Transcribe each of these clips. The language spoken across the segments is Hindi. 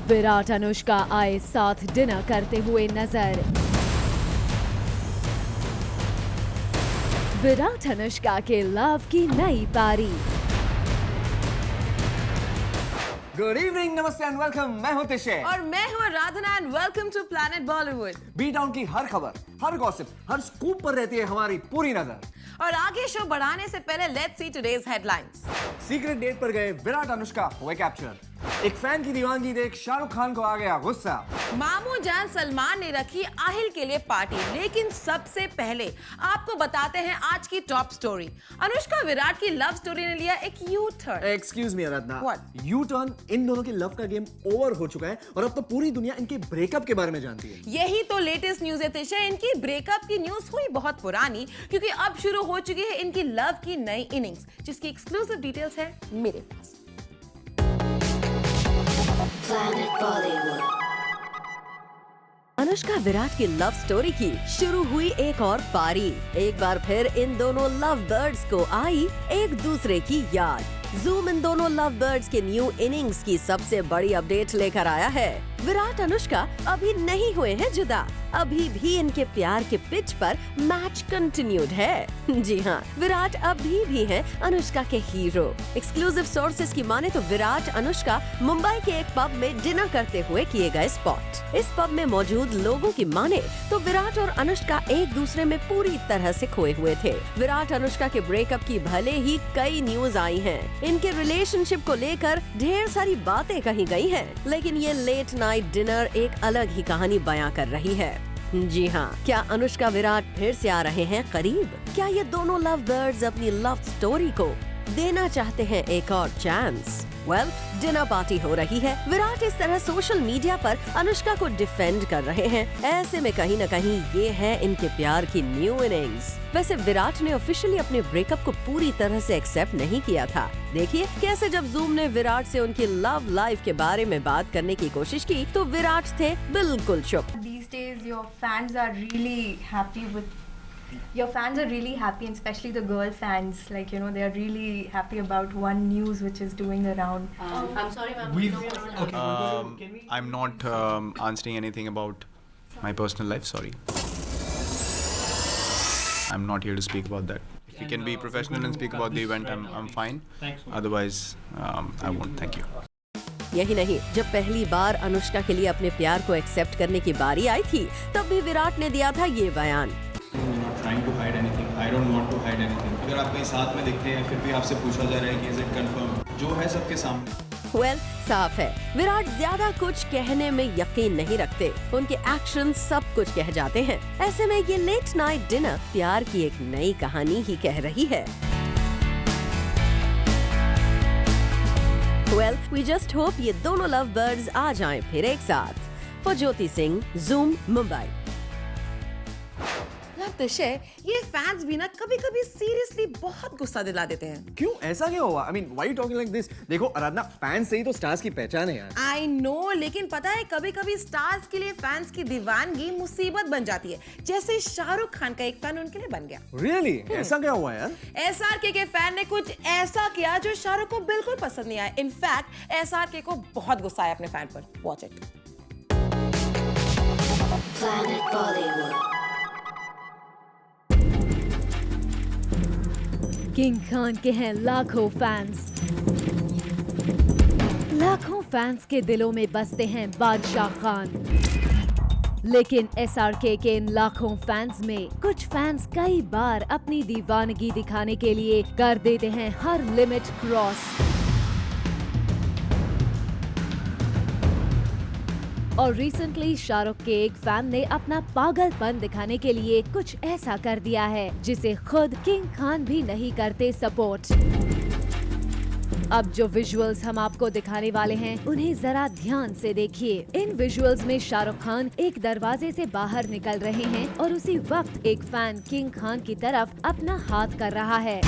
विराट अनुष्का आए साथ डिनर करते हुए नजर। विराट अनुष्का के लव की नई पारी। Good evening, namaste and welcome. मैं हूं तिशे और मैं हूं Radhana and welcome to planet Bollywood. B town की हर खबर, हर गॉसिप, हर स्कूप पर रहती है हमारी पूरी नजर। और आगे शो बढ़ाने से पहले let's see today's headlines. Secret date पर गए विराट अनुष्का हुए कैप्चर। एक फैन की दीवानगी देख शाहरुख खान को आ गया गुस्सा। मामू जान सलमान ने रखी आहिल के लिए पार्टी, लेकिन सबसे पहले आपको बताते हैं आज की टॉप स्टोरी। अनुष्का विराट की लव स्टोरी ने लिया एक U turn. Excuse me Aradhana, What? U turn? इन दोनों की लव का गेम ओवर हो चुका है और अब तो पूरी दुनिया इनके ब्रेकअप के बारे में जानती है। यही तो लेटेस्ट न्यूज है तिशा। इनकी ब्रेकअप की न्यूज हुई बहुत पुरानी, क्योंकि अब शुरू हो चुकी है इनकी लव की नई इनिंग्स, जिसकी एक्सक्लूसिव डिटेल्स है मेरे पास। अनुष्का विराट की लव स्टोरी की शुरू हुई एक और पारी। एक बार फिर इन दोनों लव बर्ड्स को आई एक दूसरे की याद। जूम इन दोनों लव बर्ड्स के न्यू इनिंग्स की सबसे बड़ी अपडेट लेकर आया है। विराट अनुष्का अभी नहीं हुए हैं जुदा, अभी भी इनके प्यार के पिच पर मैच कंटिन्यूड है। जी हाँ, विराट अभी भी हैं अनुष्का के हीरो। एक्सक्लूसिव सोर्सेज की माने तो विराट अनुष्का मुंबई के एक पब में डिनर करते हुए किए गए स्पॉट। इस पब में मौजूद लोगों की माने तो विराट और अनुष्का एक दूसरे में पूरी तरह से खोए हुए थे। विराट अनुष्का के ब्रेकअप की भले ही कई न्यूज आई हैं, इनके रिलेशनशिप को लेकर ढेर सारी बातें कही गई हैं, लेकिन ये लेट नाइट डिनर एक अलग ही कहानी बयां कर रही है। जी हाँ, क्या अनुष्का विराट फिर से आ रहे हैं करीब? क्या ये दोनों लव बर्ड्स अपनी लव स्टोरी को देना चाहते हैं एक और चांस? वेल, डिनर पार्टी हो रही है। विराट इस तरह सोशल मीडिया पर अनुष्का को डिफेंड कर रहे हैं। ऐसे में कहीं न कहीं ये है इनके प्यार की न्यू इनिंग्स। वैसे विराट ने ऑफिशियली अपने ब्रेकअप को पूरी तरह से एक्सेप्ट नहीं किया था। देखिए कैसे जब जूम ने विराट से उनकी लव लाइफ के बारे में बात करने की कोशिश की तो विराट थे बिल्कुल चुप। These days your fans are really happy and especially the girl fans, like, you know, they are really happy about one news which is doing around. I'm sorry, ma'am. I'm not answering anything about my personal life, sorry. I'm not here to speak about that. If you can be professional and speak about the event, I'm fine. Otherwise, I won't. Thank you. यही नहीं, जब पहली बार अनुष्का के लिए अपने प्यार को एक्सेप्ट करने की बारी आई थी तब भी विराट ने दिया था ये बयान। Trying to hide anything. I don't want to hide anything. अगर आप कहीं साथ में दिखते हैं फिर भी आपसे पूछा जा रहा है कि is it confirmed? जो है सबके सामने। वेल, साफ है विराट ज्यादा कुछ कहने में यकीन नहीं रखते। उनके एक्शन सब कुछ कह जाते हैं। ऐसे में ये लेट नाइट डिनर प्यार की एक नई कहानी ही कह रही है। वेल, वी जस्ट होप ये दोनों लव बर्ड्स आ जाएं फिर एक साथ। For Jyoti Singh, Zoom, Mumbai. तिशे, ये फैंस भी ना कभी-कभी सीरियसली बहुत गुस्सा दिला देते हैं। क्यों, ऐसा क्या हुआ? I mean, why you talking like this? देखो आराधना, फैंस से ही तो स्टार्स की पहचान है यार। I know, लेकिन पता है कभी-कभी स्टार्स के लिए फैंस की दीवानगी मुसीबत बन जाती है, जैसे शाहरुख खान का एक फैन उनके लिए बन गया। Really? ऐसा क्या हुआ यार? SRK के फैन ने कुछ ऐसा किया जो शाहरुख को बिल्कुल पसंद नहीं आया। इनफैक्ट SRK को बहुत गुस्सा आया अपने फैन पर। Watch it. किंग खान के हैं लाखों फैंस। लाखों फैंस के दिलों में बसते हैं बादशाह खान। लेकिन SRK के इन लाखों फैंस में कुछ फैंस कई बार अपनी दीवानगी दिखाने के लिए कर देते हैं हर लिमिट क्रॉस। और रिसेंटली शाहरुख के एक फैन ने अपना पागलपन दिखाने के लिए कुछ ऐसा कर दिया है जिसे खुद किंग खान भी नहीं करते सपोर्ट। अब जो विजुअल्स हम आपको दिखाने वाले हैं उन्हें जरा ध्यान से देखिए। इन विजुअल्स में शाहरुख खान एक दरवाजे से बाहर निकल रहे हैं और उसी वक्त एक फैन किंग खान की तरफ अपना हाथ कर रहा है।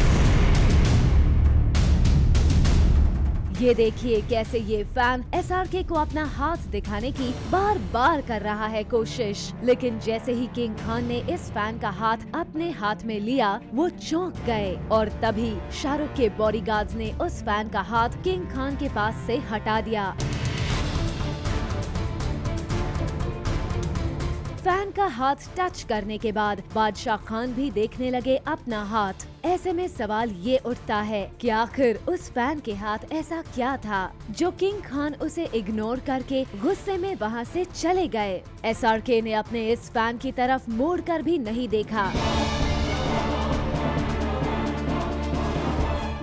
ये देखिए कैसे ये फैन SRK को अपना हाथ दिखाने की बार बार कर रहा है कोशिश, लेकिन जैसे ही किंग खान ने इस फैन का हाथ अपने हाथ में लिया वो चौंक गए और तभी शाहरुख के बॉडीगार्ड्स ने उस फैन का हाथ किंग खान के पास से हटा दिया। फैन का हाथ टच करने के बाद बादशाह खान भी देखने लगे अपना हाथ। ऐसे में सवाल ये उठता है कि आखिर उस फैन के हाथ ऐसा क्या था जो किंग खान उसे इग्नोर करके गुस्से में वहाँ से चले गए। SRK ने अपने इस फैन की तरफ मोड़ कर भी नहीं देखा।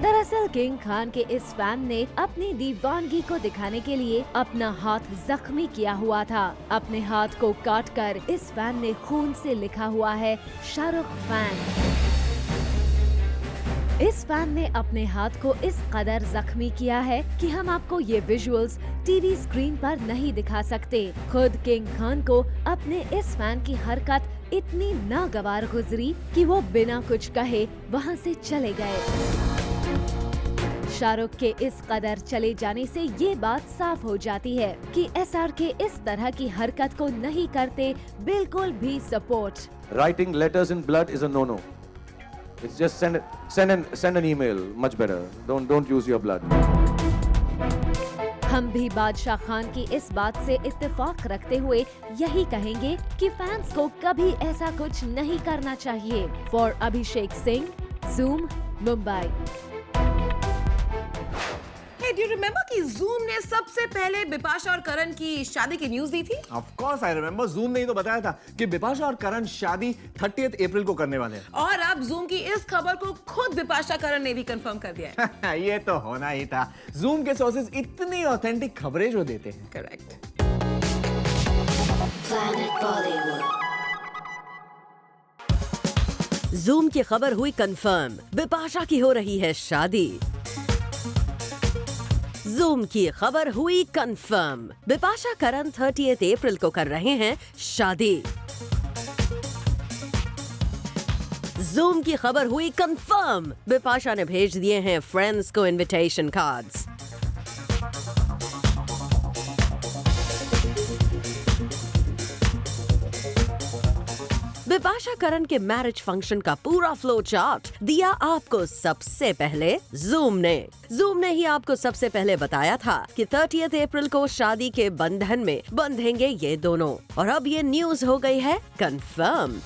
दरअसल किंग खान के इस फैन ने अपनी दीवानगी को दिखाने के लिए अपना हाथ जख्मी किया हुआ था। अपने हाथ को काटकर इस फैन ने खून से लिखा हुआ है शाहरुख फैन। इस फैन ने अपने हाथ को इस कदर जख्मी किया है कि हम आपको ये विजुअल्स टीवी स्क्रीन पर नहीं दिखा सकते। खुद किंग खान को अपने इस फैन की हरकत इतनी नागवार गुजरी कि वो बिना कुछ कहे वहाँ से चले गए। शाहरुख के इस कदर चले जाने से ये बात साफ हो जाती है कि SRK इस तरह की हरकत को नहीं करते बिल्कुल भी support. Writing letters in blood is a no-no. It's just send an email, much better. Don't use your blood. हम भी बादशाह खान की इस बात से इत्तेफाक रखते हुए यही कहेंगे कि फैंस को कभी ऐसा कुछ नहीं करना चाहिए। For Abhishek Singh, Zoom, Mumbai. Do you remember कि Zoom ने सबसे पहले बिपाशा और करण की शादी की न्यूज दी थी? Of course I remember. Zoom ने ही तो बताया था कि बिपाशा और करण शादी 30th अप्रैल को करने वाले हैं। और अब Zoom की इस खबर को खुद बिपाशा करण ने भी कंफर्म कर दिया है। ये तो होना ही था। Zoom के सोर्सेज इतनी ऑथेंटिक खबरें जो देते हैं। करेक्ट। Zoom की खबर हुई कंफर्म, बिपाशा की हो रही है शादी। Zoom की खबर हुई कंफर्म, बिपाशा करण 30th अप्रैल को कर रहे हैं शादी। Zoom की खबर हुई कंफर्म, बिपाशा ने भेज दिए हैं फ्रेंड्स को इनविटेशन कार्ड्स। बिपाशा करण के मैरिज फंक्शन का पूरा फ्लो चार्ट दिया आपको सबसे पहले Zoom ने। Zoom ने ही आपको सबसे पहले बताया था कि 30th अप्रैल को शादी के बंधन में बंधेंगे ये दोनों, और अब ये न्यूज हो गई है कंफर्म।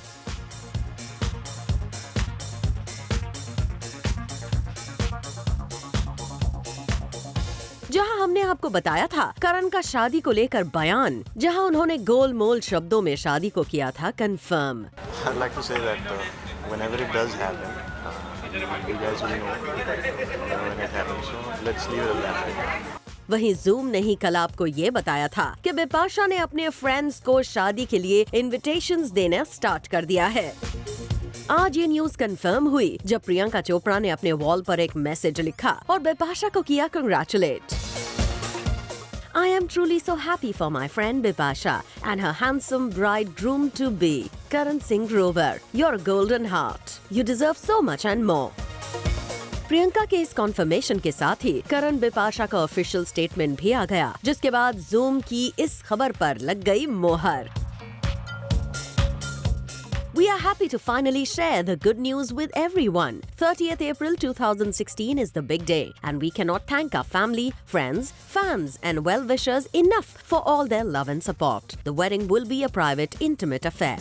जहां हमने आपको बताया था करण का शादी को लेकर बयान, जहां उन्होंने गोलमोल शब्दों में शादी को किया था confirm. I'd like to say that whenever it does happen, you guys will know when it happens. So let's leave it at that. वहीं Zoom ने ही कल आपको ये बताया था कि बिपाशा ने अपने फ्रेंड्स को शादी के लिए इनविटेशंस देना स्टार्ट कर दिया है। आज ये न्यूज कंफर्म हुई जब प्रियंका चोपड़ा ने अपने वॉल पर एक मैसेज लिखा और बिपाशा को किया congratulate. I am truly so happy for my friend Bipasha and her handsome bridegroom to be, Karan Singh Grover. You're a golden heart. You deserve so much and more. Priyanka के इस कॉन्फर्मेशन के साथ ही करण बिपाशा का ऑफिशियल स्टेटमेंट भी आ गया, जिसके बाद Zoom की इस खबर पर लग गई मोहर। We are happy to finally share the good news with everyone. 30th April 2016 is the big day, and we cannot thank our family, friends, fans and well-wishers enough for all their love and support. The wedding will be a private, intimate affair.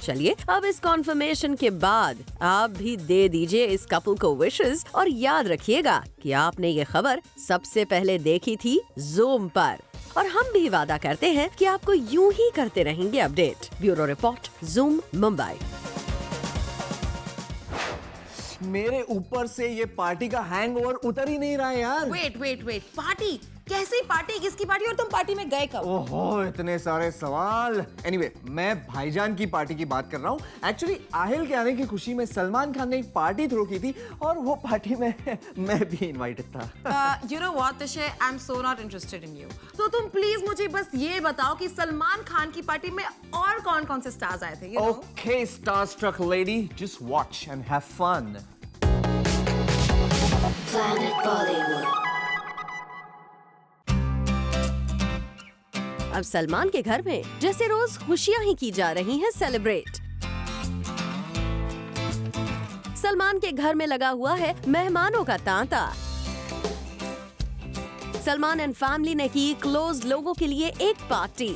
चलिए अब इस कॉन्फर्मेशन के बाद आप भी दे दीजिए इस कपल को विशेस, और याद रखिएगा कि आपने ये खबर सबसे पहले देखी थी Zoom पर, और हम भी वादा करते हैं कि आपको यूं ही करते रहेंगे update. Bureau report, Zoom, Mumbai. मेरे ऊपर से ये पार्टी का हैंगओवर उतर ही नहीं रहा है यार। Wait, party? कैसी पार्टी? किसकी पार्टी? और तुम पार्टी में गए कब? ओहो, इतने सारे सवाल। Anyway, मैं भाईजान की पार्टी की बात कर रहा हूँ। एक्चुअली आहिल के आने की खुशी में सलमान खान ने एक पार्टी थ्रो की थी, और वो पार्टी में मैं भी इनवाइटेड था। You know what, Tishay? I'm so not interested in you. तो तुम प्लीज मुझे बस ये बताओ कि सलमान खान की पार्टी में और कौन-कौन से स्टार्स आए थे? Okay, starstruck lady, just watch and have fun. Planet Bollywood. अब सलमान के घर में जैसे रोज खुशियां ही की जा रही हैं सेलिब्रेट। सलमान के घर में लगा हुआ है मेहमानों का तांता। सलमान एंड फैमिली ने की क्लोज लोगों के लिए एक पार्टी।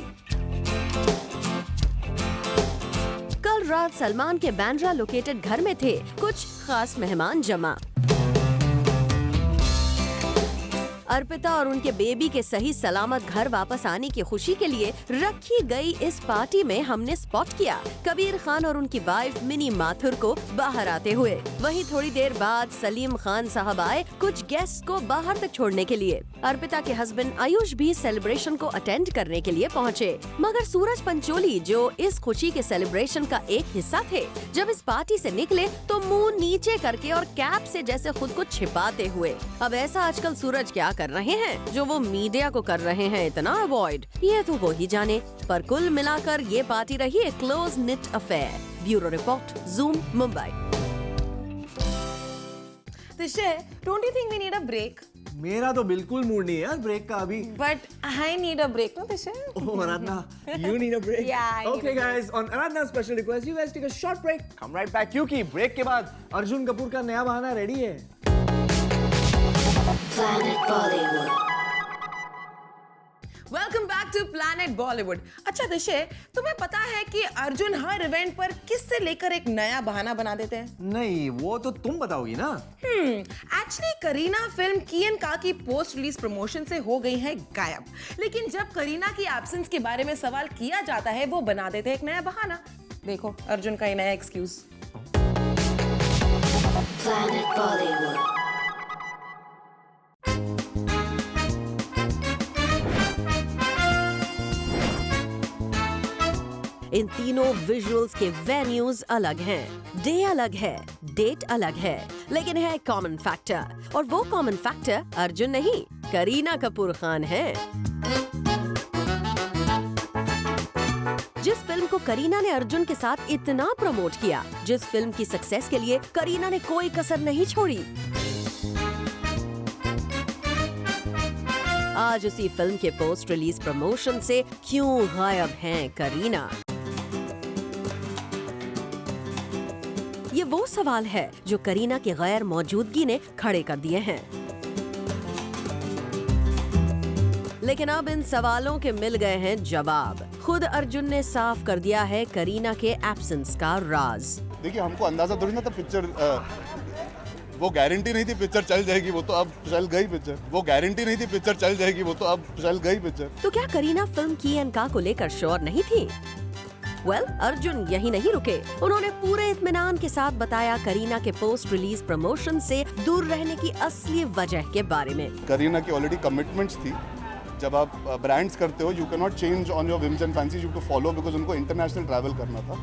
देर रात सलमान के बांद्रा लोकेटेड घर में थे कुछ खास मेहमान जमा। अर्पिता और उनके बेबी के सही सलामत घर वापस आने की खुशी के लिए रखी गई इस पार्टी में हमने स्पॉट किया कबीर खान और उनकी वाइफ मिनी माथुर को बाहर आते हुए। वहीं थोड़ी देर बाद सलीम खान साहब आए कुछ गेस्ट को बाहर तक छोड़ने के लिए। अर्पिता के हस्बैंड आयुष भी सेलिब्रेशन को अटेंड करने के लिए पहुँचे, मगर सूरज पंचोली जो इस खुशी के सेलिब्रेशन का एक हिस्सा थे, जब इस पार्टी से निकले तो मुंह नीचे करके और कैप से जैसे खुद को छिपाते हुए। अब ऐसा आजकल सूरज क्या कर रहे हैं जो वो मीडिया को कर रहे हैं इतना अवॉइड, ये तो वो ही जाने। पर कुल मिलाकर ये पार्टी रही एक close knit affair. Bureau report, zoom, Mumbai. Don't you think we need a break? मेरा तो बिल्कुल मूड नहीं है यार ब्रेक का अभी। But I need a break ना Tishe. Oh, Aradhana, you need a break? Yeah, I need Okay, a break. guys, on Aradhana's special request, you guys take a short break. Come right back, क्योंकि ब्रेक के बाद अर्जुन कपूर का नया बहाना रेडी है। Planet Bollywood. Welcome back to planet Bollywood. अच्छा दिशे, तुम्हें पता है कि अर्जुन हर इवेंट पर किससे लेकर एक नया बहाना बना देते हैं? नहीं, वो तो तुम बताओगी ना। एक्चुअली करीना फिल्म की एंड का की पोस्ट रिलीज प्रमोशन से हो गई है गायब, लेकिन जब करीना की एब्सेंस के बारे में सवाल किया जाता है वो बना देते हैं एक नया बहाना। देखो अर्जुन का ही नया एक्सक्यूज। Planet Bollywood. इन तीनों विजुअल्स के वेन्यूज अलग हैं, डे अलग है, डेट अलग है, लेकिन है कॉमन फैक्टर, और वो कॉमन फैक्टर अर्जुन नहीं, करीना कपूर खान है। जिस फिल्म को करीना ने अर्जुन के साथ इतना प्रमोट किया, जिस फिल्म की सक्सेस के लिए करीना ने कोई कसर नहीं छोड़ी, आज उसी फिल्म के पोस्ट रिलीज प्रमोशन से क्यों गायब हैं करीना? ये वो सवाल है जो करीना की गैर मौजूदगी ने खड़े कर दिए हैं। लेकिन अब इन सवालों के मिल गए हैं जवाब। खुद अर्जुन ने साफ कर दिया है करीना के एब्सेंस का राज। देखिए, हमको अंदाजा थोड़ी ना था पिक्चर, वो गारंटी नहीं थी पिक्चर चल जाएगी, वो तो अब चल गई पिक्चर। वो गारंटी नहीं थी पिक्चर चल जाएगी, वो तो अब चल गई पिक्चर। तो क्या करीना फिल्म की एंड का को लेकर श्योर नहीं थी? अर्जुन यही नहीं रुके, उन्होंने पूरे इत्मीनान के साथ बताया करीना के पोस्ट रिलीज प्रमोशन से दूर रहने की असली वजह के बारे में। करीना की ऑलरेडी कमिटमेंट्स थी। जब आप ब्रांड्स करते हो, you can not change on your whims and fancies, you have to follow, because उनको इंटरनेशनल ट्रैवल करना था।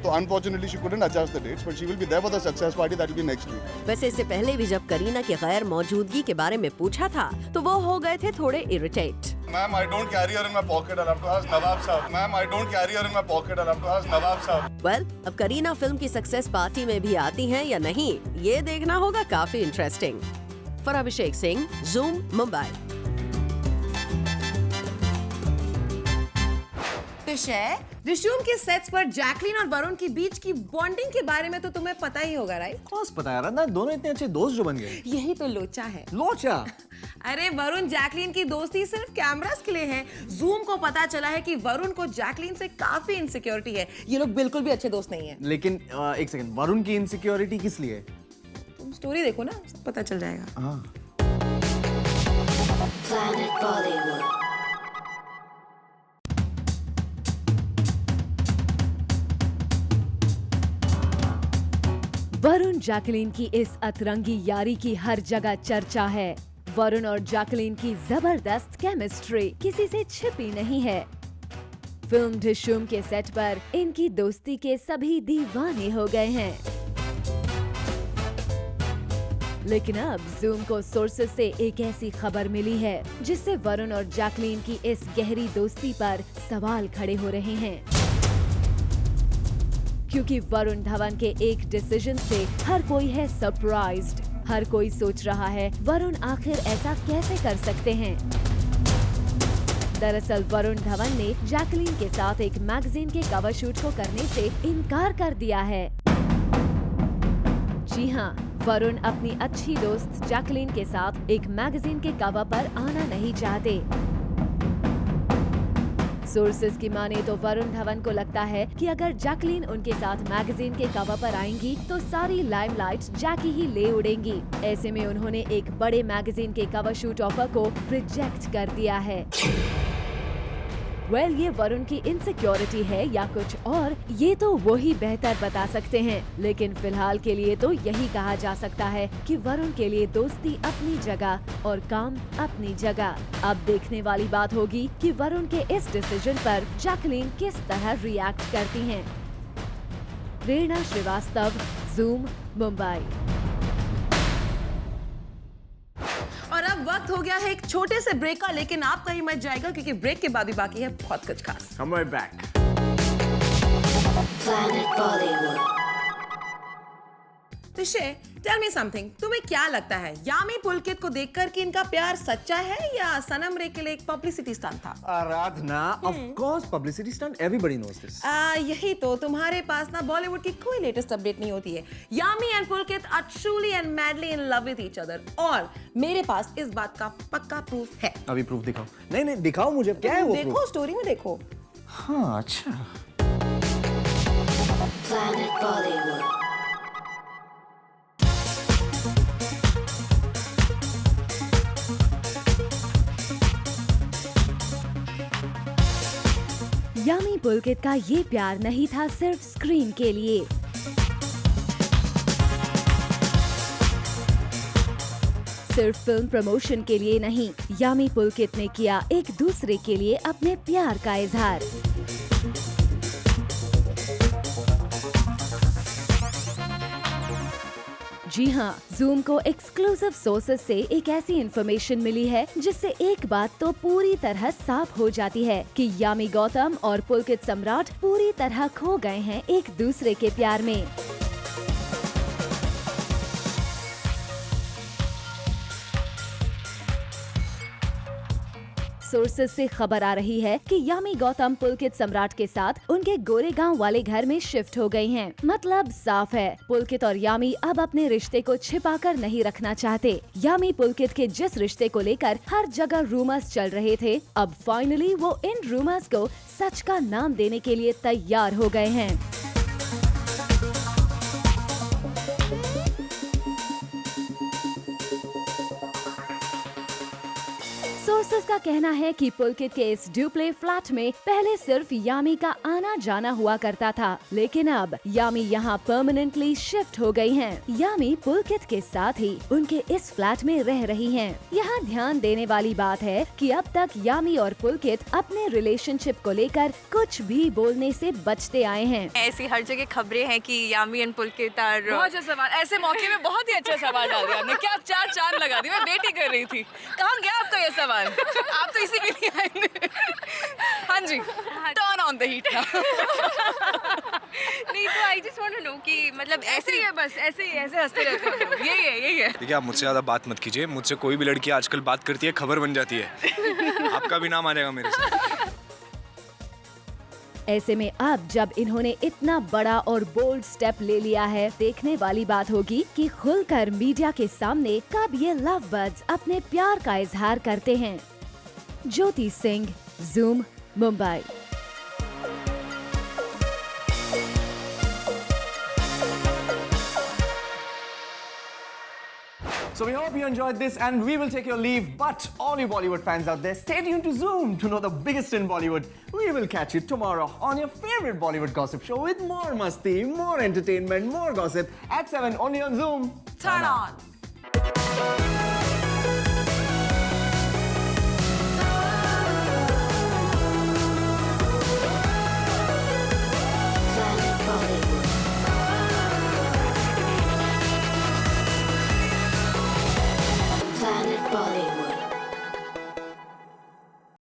तो unfortunately she couldn't adjust the dates, but she will be there for the success party that will be next week. वैसे इससे पहले भी जब करीना की गैर मौजूदगी के बारे में पूछा था तो वो हो गए थे थोड़े irritate. Ma'am, I don't carry her in my pocket, I have to ask नवाब साहब। Ma'am, I don't carry her in my pocket, I have to ask नवाब साहब। अब करीना फिल्म की सक्सेस पार्टी में भी आती हैं या नहीं, ये देखना होगा काफी interesting. For Abhishek Singh, Zoom, Mumbai. रिश्यूम के सेट्स पर जैकलीन और वरुण के बीच की बॉन्डिंग के बारे में तो तुम्हें पता ही होगा, राइट? कौन पता है ना, दोनों इतने अच्छे दोस्त जो बन गए। यही तो लोचा है। लोचा? अरे वरुण जैकलीन की दोस्ती सिर्फ कैमरास के लिए है। जूम को पता चला है कि वरुण को जैकलीन से काफी इनसिक्योरिटी है। ये लोग बिल्कुल भी अच्छे दोस्त नहीं है। लेकिन एक सेकंड, वरुण की इनसिक्योरिटी किस लिए? तुम स्टोरी देखो ना, सब पता चल जाएगा। हाँ। Planet Bollywood. वरुण जैकलीन की इस अतरंगी यारी की हर जगह चर्चा है। वरुण और जैकलीन की जबरदस्त केमिस्ट्री किसी से छिपी नहीं है। फिल्म ढिशुम के सेट पर इनकी दोस्ती के सभी दीवाने हो गए हैं। लेकिन अब जूम को सोर्सेस से एक ऐसी खबर मिली है जिससे वरुण और जैकलीन की इस गहरी दोस्ती पर सवाल खड़े हो रहे हैं, क्योंकि वरुण धवन के एक डिसीजन से हर कोई है सरप्राइज्ड। हर कोई सोच रहा है वरुण आखिर ऐसा कैसे कर सकते हैं। दरअसल वरुण धवन ने जैकलीन के साथ एक मैगजीन के कवर शूट को करने से इनकार कर दिया है। जी हाँ, वरुण अपनी अच्छी दोस्त जैकलीन के साथ एक मैगजीन के कवर पर आना नहीं चाहते। सोर्सेज की माने तो वरुण धवन को लगता है कि अगर जैकलीन उनके साथ मैगजीन के कवर पर आएंगी तो सारी लाइमलाइट जैकी ही ले उड़ेंगी। ऐसे में उन्होंने एक बड़े मैगजीन के कवर शूट ऑफर को रिजेक्ट कर दिया है। ये वरुण की इनसिक्योरिटी है या कुछ और, ये तो वो ही बेहतर बता सकते हैं। लेकिन फिलहाल के लिए तो यही कहा जा सकता है कि वरुण के लिए दोस्ती अपनी जगह और काम अपनी जगह। अब देखने वाली बात होगी कि वरुण के इस डिसीजन पर जैकलीन किस तरह रिएक्ट करती हैं। प्रेरणा श्रीवास्तव, ज़ूम, मुंबई। और अब वक्त हो गया है एक छोटे से ब्रेक का, लेकिन आप कहीं मत जाएगा क्योंकि ब्रेक के बाद भी बाकी है बहुत कुछ खास। I'm right back. तुषे, टेल मी समथिंग, तुम्हें क्या लगता है यामी पुलकित को देखकर कि इनका प्यार सच्चा है या सनम रे के लिए एक पब्लिसिटी स्टंट था? आराधना, of course publicity stunt, everybody knows this. यही तो, तुम्हारे पास ना बॉलीवुड की कोई लेटेस्ट अपडेट नहीं होती है। Yami and Pulkit are truly and madly in love with each other और मेरे पास इस बात का पक्का प्रूफ है। अभी प्रूफ दिखाओ। नहीं दिखाओ मुझे, क्या है वो देखो proof? स्टोरी में देखो। हाँ अच्छा। यामी पुलकित का ये प्यार नहीं था सिर्फ स्क्रीन के लिए। सिर्फ फिल्म प्रमोशन के लिए नहीं, यामी पुलकित ने किया एक दूसरे के लिए अपने प्यार का इजहार। जी हाँ, ज़ूम को एक्सक्लूसिव सोर्सेज से एक ऐसी इंफॉर्मेशन मिली है जिससे एक बात तो पूरी तरह साफ हो जाती है कि यामी गौतम और पुलकित सम्राट पूरी तरह खो गए हैं एक दूसरे के प्यार में। सोर्सेज से खबर आ रही है कि यामी गौतम पुलकित सम्राट के साथ उनके गोरेगांव वाले घर में शिफ्ट हो गई हैं। मतलब साफ है, पुलकित और यामी अब अपने रिश्ते को छिपाकर नहीं रखना चाहते। यामी पुलकित के जिस रिश्ते को लेकर हर जगह रूमर्स चल रहे थे, अब फाइनली वो इन रूमर्स को सच का नाम देने के लिए तैयार हो गए हैं। सोर्सेज का कहना है कि पुलकित के इस ड्यूप्ले फ्लैट में पहले सिर्फ यामी का आना जाना हुआ करता था, लेकिन अब यामी यहाँ परमानेंटली शिफ्ट हो गई हैं। यामी पुलकित के साथ ही उनके इस फ्लैट में रह रही हैं। यहाँ ध्यान देने वाली बात है कि अब तक यामी और पुलकित अपने रिलेशनशिप को लेकर कुछ भी बोलने से बचते आए हैं। ऐसी हर जगह खबरें हैं कि यामी एंड पुलकित आर। बहुत अच्छा सवाल, ऐसे मौके में बहुत ही अच्छा सवाल डाल दिया आपने। क्या चार चांद लगा दी, मैं वेट ही कर रही थी। कहाँ गया आपका ये सवाल? आप तो इसी के लिए आए। हाँ जी, टर्न ऑन द हीट। नहीं तो I just want to know कि मतलब ऐसे ही है, बस ऐसे ही ऐसे हंसते रहते हैं। यही है। देखिए, आप मुझसे ज़्यादा बात मत कीजिए। मुझसे कोई भी लड़की आजकल बात करती है, खबर बन जाती है। आपका भी नाम आ जाएगा मेरे साथ। ऐसे में अब जब इन्होंने इतना बड़ा और बोल्ड स्टेप ले लिया है, देखने वाली बात होगी कि खुलकर मीडिया के सामने कब ये लव बर्ड्स अपने प्यार का इजहार करते हैं। Jyoti Singh, Zoom, Mumbai. So we hope you enjoyed this and we will take your leave. But all you Bollywood fans out there, stay tuned to Zoom to know the biggest in Bollywood. We will catch you tomorrow on your favorite Bollywood gossip show with more masti, more entertainment, more gossip at 7 only on Zoom. Turn on.